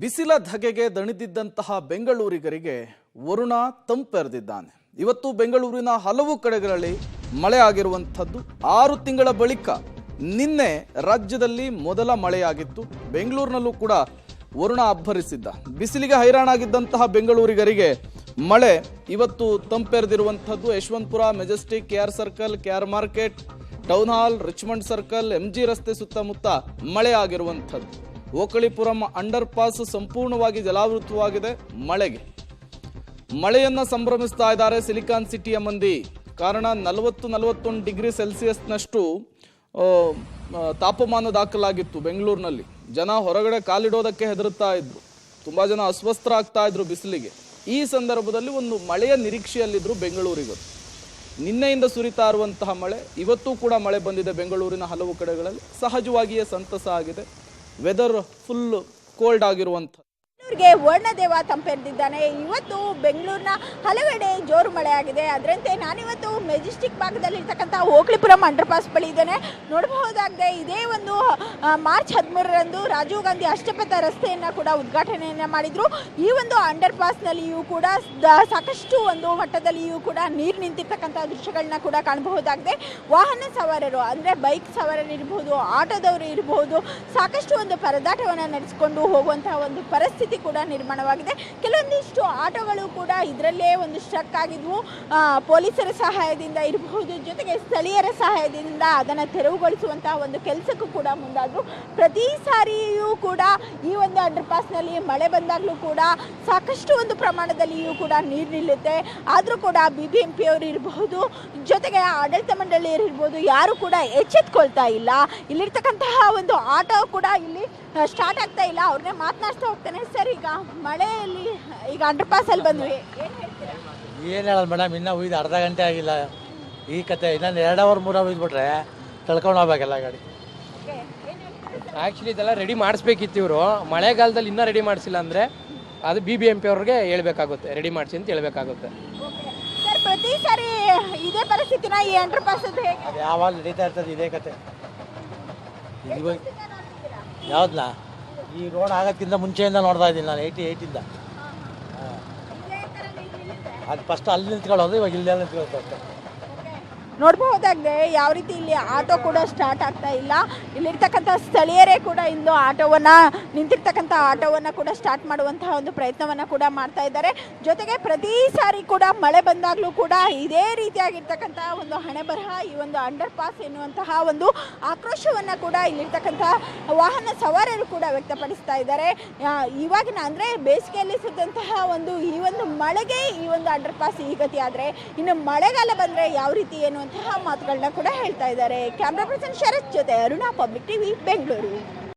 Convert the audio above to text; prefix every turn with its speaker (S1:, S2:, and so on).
S1: ಬಿಸಿಲ ಧಗೆಗೆ ದಣಿದಿದ್ದಂತಹ ಬೆಂಗಳೂರಿಗರಿಗೆ ವರುಣ ತಂಪೆರೆದಿದ್ದಾನೆ. ಇವತ್ತು ಬೆಂಗಳೂರಿನ ಹಲವು ಕಡೆಗಳಲ್ಲಿ ಮಳೆ ಆಗಿರುವಂಥದ್ದು. 6 ತಿಂಗಳ ಬಳಿಕ ನಿನ್ನೆ ರಾಜ್ಯದಲ್ಲಿ ಮೊದಲ ಮಳೆಯಾಗಿತ್ತು. ಬೆಂಗಳೂರಿನಲ್ಲೂ ಕೂಡ ವರುಣ ಅಬ್ಬರಿಸಿದ್ದ. ಬಿಸಿಲಿಗೆ ಹೈರಾಣಾಗಿದ್ದಂತಹ ಬೆಂಗಳೂರಿಗರಿಗೆ ಮಳೆ ಇವತ್ತು ತಂಪೆರೆದಿರುವಂಥದ್ದು. Yeshwanthpur, Majestic, KR circle, KR market, town hall, Richmond circle, MG ರಸ್ತೆ ಸುತ್ತಮುತ್ತ ಮಳೆ ಆಗಿರುವಂಥದ್ದು. ಓಕಳಿಪುರಂ ಅಂಡರ್ ಪಾಸ್ ಸಂಪೂರ್ಣವಾಗಿ ಜಲಾವೃತವಾಗಿದೆ. ಮಳೆಯನ್ನ ಸಂಭ್ರಮಿಸ್ತಾ ಇದ್ದಾರೆ ಸಿಲಿಕಾನ್ ಸಿಟಿಯ ಮಂದಿ. ಕಾರಣ 40-41 ಡಿಗ್ರಿ ಸೆಲ್ಸಿಯಸ್ನಷ್ಟು ತಾಪಮಾನ ದಾಖಲಾಗಿತ್ತು ಬೆಂಗಳೂರಿನಲ್ಲಿ. ಜನ ಹೊರಗಡೆ ಕಾಲಿಡೋದಕ್ಕೆ ಹೆದರುತ್ತಾ ಇದ್ರು. ತುಂಬಾ ಜನ ಅಸ್ವಸ್ಥರಾಗ್ತಾ ಇದ್ರು ಬಿಸಿಲಿಗೆ. ಈ ಸಂದರ್ಭದಲ್ಲಿ ಒಂದು ಮಳೆಯ ನಿರೀಕ್ಷೆಯಲ್ಲಿದ್ರು ಬೆಂಗಳೂರಿಗರು. ನಿನ್ನೆಯಿಂದ ಸುರಿತಾ ಇರುವಂತಹ ಮಳೆ, ಇವತ್ತು ಕೂಡ ಮಳೆ ಬಂದಿದೆ ಬೆಂಗಳೂರಿನ ಹಲವು ಕಡೆಗಳಲ್ಲಿ. ಸಹಜವಾಗಿಯೇ ಸಂತಸ ಆಗಿದೆ. ವೆದರ್ ಫುಲ್ ಕೋಲ್ಡ್ ಆಗಿರುವಂಥ
S2: ವರ್ಣದೇವ ತಂಪೆರೆದಿದ್ದಾನೆ. ಇವತ್ತು ಬೆಂಗಳೂರಿನ ಹಲವೆಡೆ ಜೋರು ಮಳೆ ಆಗಿದೆ. ಅದರಂತೆ ನಾನಿವತ್ತು ಮೆಜೆಸ್ಟಿಕ್ ಭಾಗದಲ್ಲಿ ಇರ್ತಕ್ಕಂಥ ಓಕಳಿಪುರಂ ಅಂಡರ್ ಪಾಸ್ ಬಳಿ ಇದ್ದೇನೆ. ನೋಡಬಹುದಾಗಿದೆ, ಇದೇ ಒಂದು ಮಾರ್ಚ್ 13ರಂದು ರಾಜೀವ್ ಗಾಂಧಿ ಅಷ್ಟಪಥ ರಸ್ತೆಯನ್ನು ಕೂಡ ಉದ್ಘಾಟನೆಯನ್ನು ಮಾಡಿದ್ರು. ಈ ಒಂದು ಅಂಡರ್ ಪಾಸ್ನಲ್ಲಿಯೂ ಕೂಡ ಸಾಕಷ್ಟು ಒಂದು ಮಟ್ಟದಲ್ಲಿಯೂ ಕೂಡ ನೀರು ನಿಂತಿರ್ತಕ್ಕಂಥ ದೃಶ್ಯಗಳನ್ನ ಕೂಡ ಕಾಣಬಹುದಾಗಿದೆ. ವಾಹನ ಸವಾರರು ಅಂದರೆ ಬೈಕ್ ಸವಾರರು ಇರಬಹುದು, ಆಟೋದವರು ಇರಬಹುದು, ಸಾಕಷ್ಟು ಒಂದು ಪರದಾಟವನ್ನು ನಡೆಸಿಕೊಂಡು ಹೋಗುವಂತಹ ಒಂದು ಪರಿಸ್ಥಿತಿ ಕೂಡ ನಿರ್ಮಾಣವಾಗಿದೆ. ಕೆಲವೊಂದಿಷ್ಟು ಆಟೋಗಳು ಕೂಡ ಇದರಲ್ಲೇ ಒಂದು ಸ್ಟ್ರಕ್ ಆಗಿದ್ವು. ಪೊಲೀಸರ ಸಹಾಯದಿಂದ ಇರಬಹುದು, ಜೊತೆಗೆ ಸ್ಥಳೀಯರ ಸಹಾಯದಿಂದ ಅದನ್ನು ತೆರವುಗೊಳಿಸುವಂತಹ ಒಂದು ಕೆಲಸಕ್ಕೂ ಕೂಡ ಮುಂದಾದ್ರು. ಪ್ರತಿ ಸಾರಿಯೂ ಕೂಡ ಈ ಒಂದು ಅಂಡರ್ ಪಾಸ್ನಲ್ಲಿ ಮಳೆ ಬಂದಾಗಲೂ ಕೂಡ ಸಾಕಷ್ಟು ಒಂದು ಪ್ರಮಾಣದಲ್ಲಿಯೂ ಕೂಡ ನೀರು ನಿಲ್ಲುತ್ತೆ. ಆದರೂ ಕೂಡ BBMP ಅವರು ಇರಬಹುದು, ಜೊತೆಗೆ ಆಡಳಿತ ಮಂಡಳಿಯರು ಇರ್ಬೋದು, ಯಾರು ಕೂಡ ಎಚ್ಚೆತ್ಕೊಳ್ತಾ ಇಲ್ಲ. ಇಲ್ಲಿರ್ತಕ್ಕಂತಹ ಒಂದು ಆಟೋ ಕೂಡ ಇಲ್ಲಿ ಸ್ಟಾರ್ಟ್ ಆಗ್ತಾ ಇಲ್ಲ. ಅವ್ರನ್ನೇ ಮಾತನಾಡ್ತಾ ಹೋಗ್ತಾನೆ. ಸರ್, ಈಗ ಮಳೆಯಲ್ಲಿ ಈಗ ಅಂಡರ್ ಪಾಸ್ ಅಲ್ಲಿ ಬಂದ್ವಿ,
S3: ಏನು ಹೇಳೋದು ಮೇಡಮ್, ಇನ್ನೂ ಉಯ್ದು ಅರ್ಧ ಗಂಟೆ ಆಗಿಲ್ಲ ಈ ಕತೆ. ಇನ್ನೊಂದು 2 ಅವರ್ 3 ಅವರ್ ಉಯ್ದುಬಿಟ್ರೆ ತಳ್ಕೊಂಡು ಹೋಗ್ಬೇಕಲ್ಲ ಗಾಡಿ.
S4: ಆ್ಯಕ್ಚುಲಿ ಇದೆಲ್ಲ ರೆಡಿ ಮಾಡಿಸ್ಬೇಕಿತ್ತು ಇವರು. ಮಳೆಗಾಲದಲ್ಲಿ ಇನ್ನೂ ರೆಡಿ ಮಾಡಿಸಿಲ್ಲ ಅಂದರೆ ಅದು BBMP ಅವ್ರಿಗೆ ಹೇಳ್ಬೇಕಾಗುತ್ತೆ, ರೆಡಿ ಮಾಡಿಸಿ ಅಂತ ಹೇಳ್ಬೇಕಾಗುತ್ತೆ.
S2: ಸರ್, ಪ್ರತಿ ಸಾರಿ ಇದೇ ಪರಿಸ್ಥಿತಿನ ಈ ಅಂಡರ್ ಪಾಸ್
S3: ಅದು ಯಾವಾಗ ನಡೀತಾ ಇರ್ತದೆ ಇದೇ ಕತೆ. ಯಾವ್ದಲ್ಲ ಈ ರೋಡ್ ಆಗೋದಕ್ಕಿಂತ ಮುಂಚೆಯಿಂದ ನೋಡ್ತಾ ಇದ್ದೀನಿ ನಾನು 88ಇಂದ. ಅದು ಫಸ್ಟ್ ಅಲ್ಲಿ ನಿಂತ್ಕೊಳ್ಳೋದು, ಇವಾಗ ಇಲ್ಲೆಲ್ಲ ನಿಂತ್ಕೊಳ್ತಾ.
S2: ನೋಡಬಹುದಾಗಿದೆ ಯಾವ ರೀತಿ ಇಲ್ಲಿ ಆಟೋ ಕೂಡ ಸ್ಟಾರ್ಟ್ ಆಗ್ತಾ ಇಲ್ಲ. ಇಲ್ಲಿರ್ತಕ್ಕಂಥ ಸ್ಥಳೀಯರೇ ಕೂಡ ಇಂದು ನಿಂತಿರ್ತಕ್ಕಂಥ ಆಟೋವನ್ನು ಕೂಡ ಸ್ಟಾರ್ಟ್ ಮಾಡುವಂತಹ ಒಂದು ಪ್ರಯತ್ನವನ್ನು ಕೂಡ ಮಾಡ್ತಾ ಇದ್ದಾರೆ. ಜೊತೆಗೆ ಪ್ರತಿ ಸಾರಿ ಕೂಡ ಮಳೆ ಬಂದಾಗಲೂ ಕೂಡ ಇದೇ ರೀತಿಯಾಗಿರ್ತಕ್ಕಂಥ ಒಂದು ಹಣೆ ಬರಹ, ಈ ಒಂದು ಅಂಡರ್ ಪಾಸ್ ಎನ್ನುವಂತಹ ಒಂದು ಆಕ್ರೋಶವನ್ನು ಕೂಡ ಇಲ್ಲಿರ್ತಕ್ಕಂಥ ವಾಹನ ಸವಾರರು ಕೂಡ ವ್ಯಕ್ತಪಡಿಸ್ತಾ ಇದ್ದಾರೆ. ಇವಾಗಿನ ಅಂದರೆ ಬೇಸಿಗೆಯಲ್ಲಿ ಸುತ್ತಂತಹ ಈ ಒಂದು ಮಳೆಗೆ ಈ ಒಂದು ಅಂಡರ್ ಪಾಸ್ ಈ ಗತಿ ಆದರೆ, ಇನ್ನು ಮಳೆಗಾಲ ಬಂದರೆ ಯಾವ ರೀತಿ ಏನು ಮಾತುಗಳನ್ನ ಕೂಡ ಹೇಳ್ತಾ ಇದ್ದಾರೆ. ಕ್ಯಾಮ್ರಾ ಪರ್ಸನ್ ಶರತ್ ಜೊತೆ ಅರುಣಾ, ಪಬ್ಲಿಕ್ ಟಿವಿ, ಬೆಂಗಳೂರು.